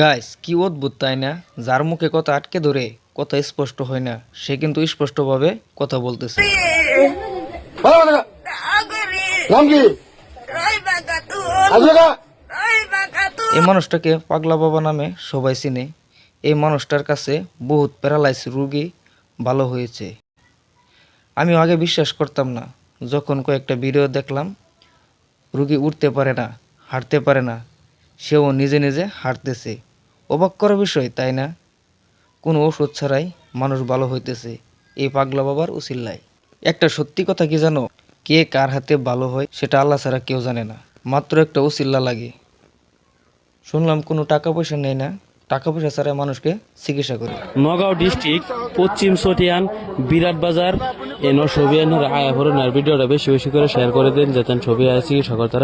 Guys, কি অদ্ভুত তাই না? যার মুখে কথা আটকে ধরে কথা স্পষ্ট হয় না, সে কিন্তু স্পষ্টভাবে কথা বলতেছে। এই মানুষটাকে পাগলা বাবা নামে সবাই চিনে। এই মানুষটার কাছে বহুত প্যারালাইজ রোগী ভালো হয়েছে। আমিও আগে বিশ্বাস করতাম না, যখন কয়েকটা ভিডিও দেখলাম রোগী উঠতে পারে না, হাঁটতে পারে না, সেও নিজে নিজে হাঁটতেছে। অবাক করার বিষয় তাই না? কোনো ওষুধ ছাড়াই মানুষ ভালো হইতেছে এই পাগলা বাবার উসিল্লায়। একটা সত্যি কথা কি জানো, কে কার হাতে ভালো হয় সেটা আল্লাহ ছাড়া কেউ জানে না। মাত্র একটা উসিল্লা লাগে। শুনলাম কোনো টাকা পয়সা নেই না, টাকা পয়সা ছাড়া মানুষকে চিকিৎসা করে। নগাঁও ডিস্ট্রিক্ট পশ্চিম চটিয়ান বিরাট বাজার ছবি আয়া ভিডিওটা বেশি বেশি করে শেয়ার করে দিন, যাতে ছবি আয় চিকিৎসা করতে